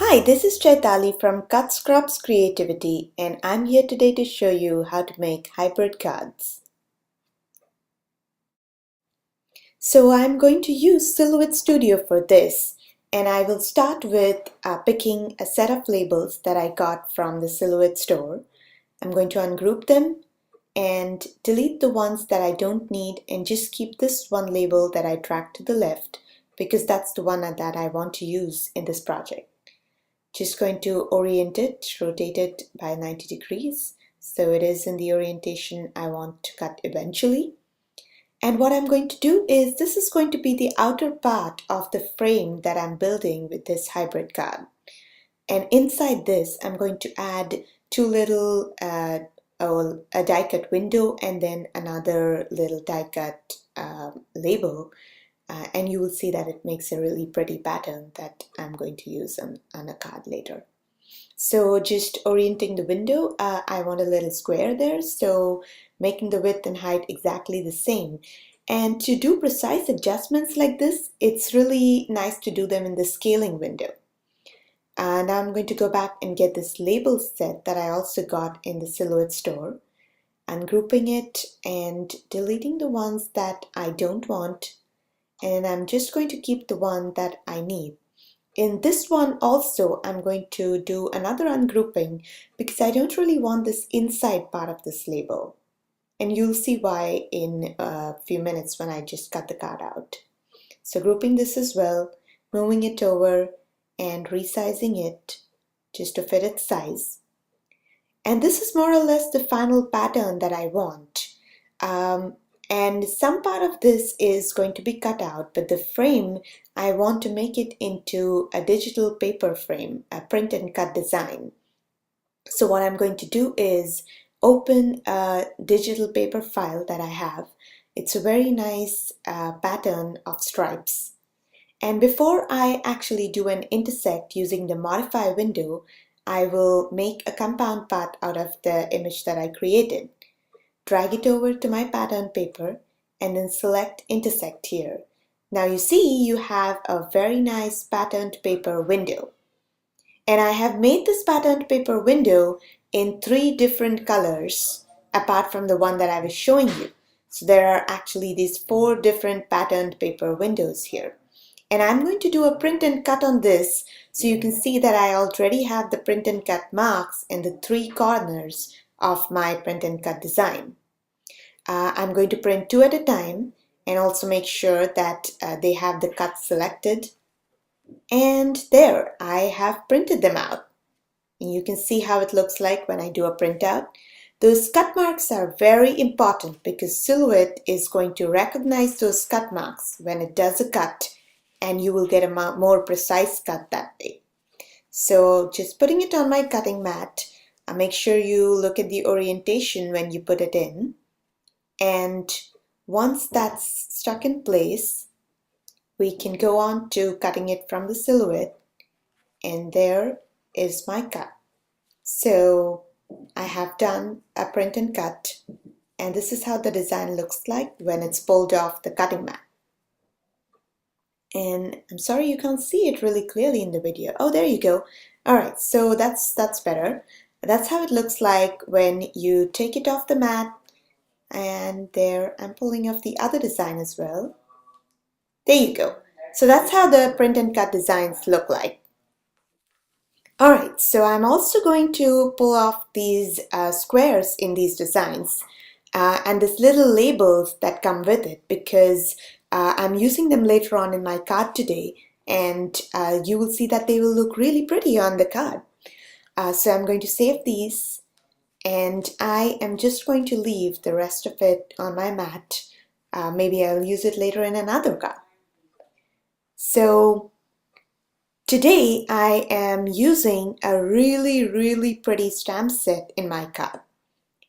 Hi, this is Chaitali from Cut Scrubs Creativity, and I'm here today to show you how to make hybrid cards. So I'm going to use Silhouette Studio for this, and I will start with picking a set of labels that I got from the Silhouette store. I'm going to ungroup them and delete the ones that I don't need and just keep this one label that I dragged to the left because that's the one that I want to use in this project. Just going to orient it, rotate it by 90 degrees so it is in the orientation I want to cut eventually. And what I'm going to do is this is going to be the outer part of the frame that I'm building with this hybrid card. And inside this I'm going to add two little a die cut window and then another little die cut label. And you will see that it makes a really pretty pattern that I'm going to use on a card later. So just orienting the window, I want a little square there, so making the width and height exactly the same. And to do precise adjustments like this, it's really nice to do them in the scaling window. Now I'm going to go back and get this label set that I also got in the Silhouette store, ungrouping it and deleting the ones that I don't want. And I'm just going to keep the one that I need. In this one also, I'm going to do another ungrouping because I don't really want this inside part of this label. And you'll see why in a few minutes when I just cut the card out. So grouping this as well, moving it over and resizing it just to fit its size. And this is more or less the final pattern that I want. And some part of this is going to be cut out, but the frame, I want to make it into a digital paper frame, a print and cut design. So what I'm going to do is open a digital paper file that I have. It's a very nice pattern of stripes. And before I actually do an intersect using the modify window, I will make a compound part out of the image that I created. Drag it over to my pattern paper and then select intersect here. Now you see you have a very nice patterned paper window. And I have made this patterned paper window in 3 different colors apart from the one that I was showing you. So there are actually these 4 different patterned paper windows here. And I'm going to do a print and cut on this so you can see that I already have the print and cut marks in the 3 corners of my print and cut design. I'm going to print 2 at a time and also make sure that they have the cut selected. And there, I have printed them out. And you can see how it looks like when I do a printout. Those cut marks are very important because Silhouette is going to recognize those cut marks when it does a cut, and you will get a more precise cut that way. So just putting it on my cutting mat, make sure you look at the orientation when you put it in. And once that's stuck in place, we can go on to cutting it from the Silhouette, and there is my cut. So I have done a print and cut, and this is how the design looks like when it's pulled off the cutting mat. And I'm sorry you can't see it really clearly in the video. Oh, there you go. Alright, so that's better. That's how it looks like when you take it off the mat. And there, I'm pulling off the other design as well. There you go. So that's how the print and cut designs look like. Alright, so I'm also going to pull off these squares in these designs and these little labels that come with it because I'm using them later on in my card today, and you will see that they will look really pretty on the card. So I'm going to save these, and I am just going to leave the rest of it on my mat. Maybe I'll use it later in another card. So today I am using a really pretty stamp set in my card.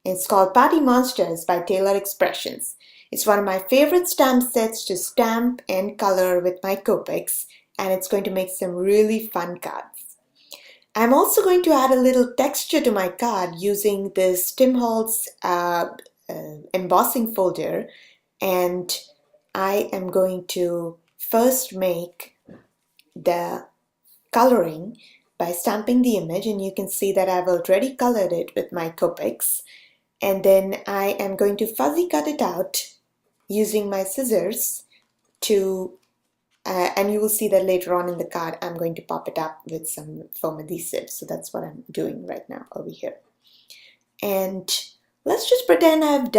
It's called Party Monsters by Taylor Expressions. It's one of my favorite stamp sets to stamp and color with my Copics, and it's going to make some really fun cards. I'm also going to add a little texture to my card using this Tim Holtz embossing folder, and I am going to first make the coloring by stamping the image, and you can see that I've already colored it with my Copics. And then I am going to fuzzy cut it out using my scissors to, and you will see that later on in the card I'm going to pop it up with some foam adhesive. So that's what I'm doing right now over here. And let's just pretend I'm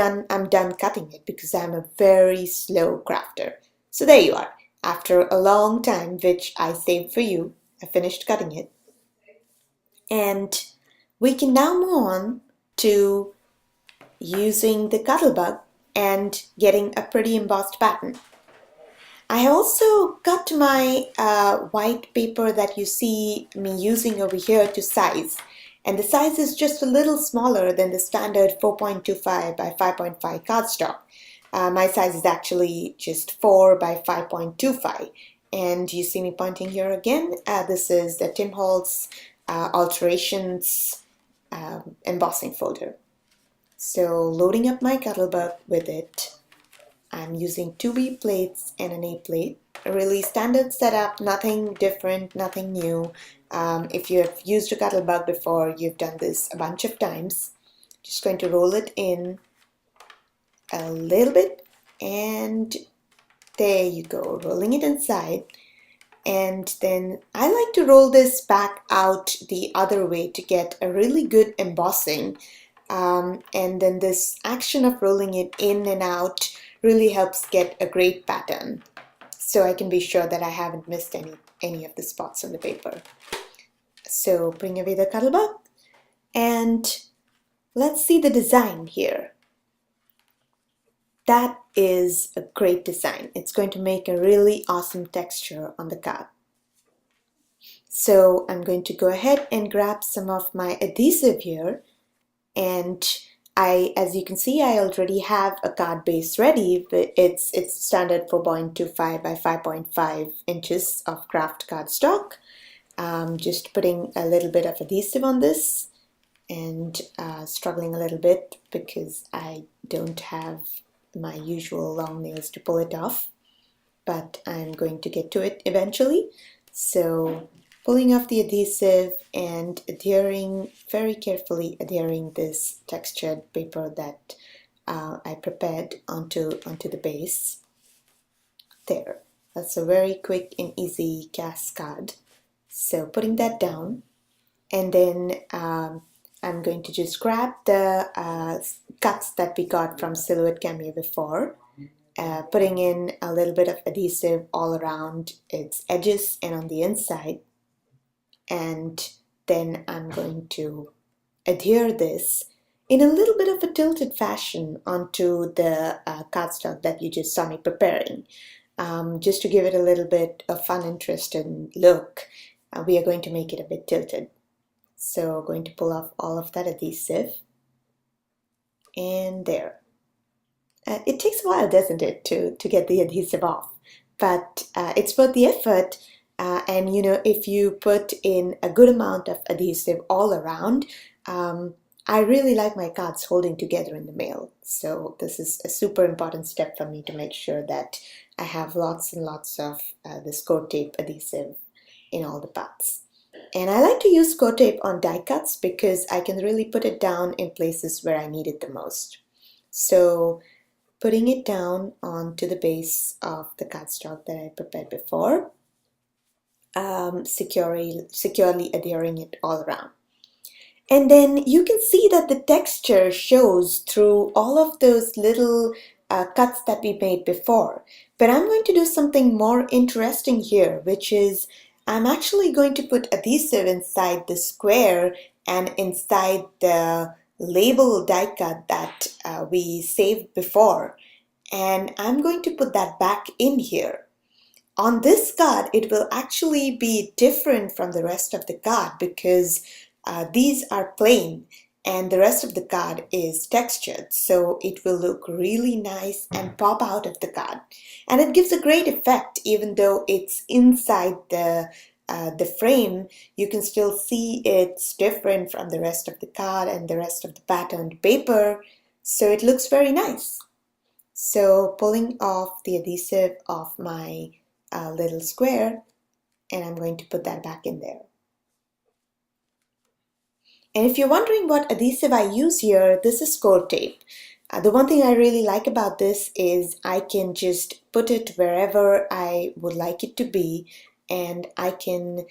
done cutting it, because I'm a very slow crafter. So there you are. After a long time, which I saved for you, I finished cutting it. And we can now move on to using the Cuttlebug and getting a pretty embossed pattern. I also cut my white paper that you see me using over here to size. And the size is just a little smaller than the standard 4.25 by 5.5 cardstock. My size is actually just 4 by 5.25. And you see me pointing here again. This is the Tim Holtz Alterations embossing folder. So loading up my Cuttlebug with it. I'm using 2B plates and an A plate. A really standard setup, nothing different, nothing new. If you have used a Cuttlebug before, you've done this a bunch of times. Just going to roll it in a little bit, and there you go, rolling it inside. And then I like to roll this back out the other way to get a really good embossing. And then this action of rolling it in and out really helps get a great pattern, so I can be sure that I haven't missed any of the spots on the paper. So bring away the Cuttlebug, and let's see the design here. That is a great design. It's going to make a really awesome texture on the card. So I'm going to go ahead and grab some of my adhesive here, and as you can see, I already have a card base ready. But it's standard 4.25 by 5.5 inches of craft cardstock. Just putting a little bit of adhesive on this, and struggling a little bit because I don't have my usual long nails to pull it off, but I'm going to get to it eventually. So pulling off the adhesive and very carefully adhering this textured paper that I prepared onto the base. There, that's a very quick and easy cascade. So putting that down, and then I'm going to just grab the cuts that we got from Silhouette Cameo before, putting in a little bit of adhesive all around its edges and on the inside. And then I'm going to adhere this in a little bit of a tilted fashion onto the cardstock that you just saw me preparing. Just to give it a little bit of fun, interesting look, we are going to make it a bit tilted. So going to pull off all of that adhesive, and there. It takes a while, doesn't it, to get the adhesive off, but it's worth the effort. And you know, if you put in a good amount of adhesive all around, I really like my cards holding together in the mail. So this is a super important step for me to make sure that I have lots and lots of this core tape adhesive in all the parts. And I like to use core tape on die cuts because I can really put it down in places where I need it the most. So putting it down onto the base of the cardstock that I prepared before, securely adhering it all around. And then you can see that the texture shows through all of those little cuts that we made before. But I'm going to do something more interesting here, which is I'm actually going to put adhesive inside the square and inside the label die cut that we saved before. And I'm going to put that back in here. On this card, it will actually be different from the rest of the card because these are plain and the rest of the card is textured. So it will look really nice and pop out of the card. And it gives a great effect. Even though it's inside the frame, you can still see it's different from the rest of the card and the rest of the patterned paper. So it looks very nice. So pulling off the adhesive off my little square, and I'm going to put that back in there. And if you're wondering what adhesive I use here, this is score tape. The one thing I really like about this is I can just put it wherever I would like it to be, and I can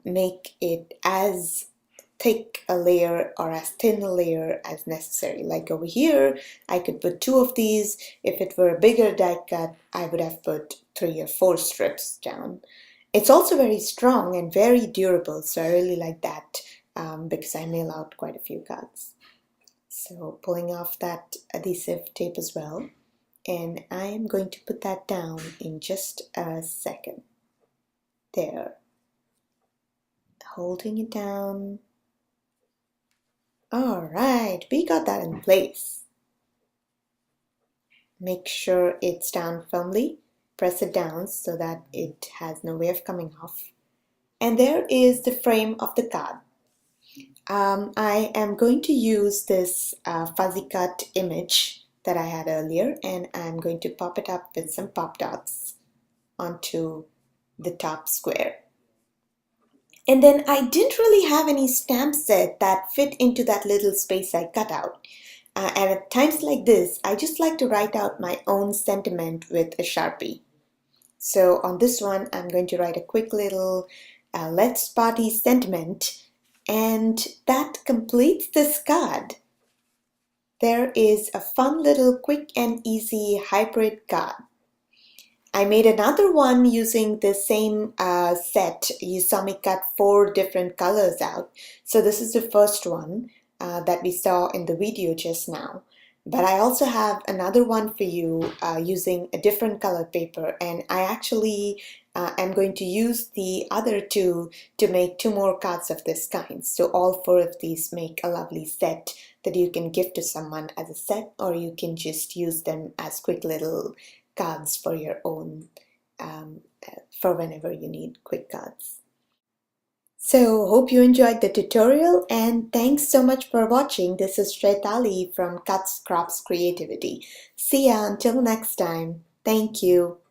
make it as thick a layer or as thin a layer as necessary. Like over here, I could put 2 of these. If it were a bigger die cut, I would have put 3 or 4 strips down. It's also very strong and very durable, so I really like that because I mail out quite a few cards. So pulling off that adhesive tape as well, and I am going to put that down in just a second. There. Holding it down. All right, we got that in place. Make sure it's down firmly. Press it down so that it has no way of coming off. And there is the frame of the card. I am going to use this fuzzy cut image that I had earlier, and I'm going to pop it up with some pop dots onto the top square. And then I didn't really have any stamp set that fit into that little space I cut out. And at times like this, I just like to write out my own sentiment with a Sharpie. So on this one, I'm going to write a quick little let's party sentiment, and that completes this card. There is a fun little quick and easy hybrid card. I made another one using the same set. You saw me cut 4 different colors out. So this is the first one that we saw in the video just now. But I also have another one for you using a different color paper, and I actually am going to use the other 2 to make 2 more cards of this kind. So all 4 of these make a lovely set that you can give to someone as a set, or you can just use them as quick little cards for your own, for whenever you need quick cards. So hope you enjoyed the tutorial, and thanks so much for watching. This is Shretali from Cuts Crops Creativity. See ya until next time. Thank you.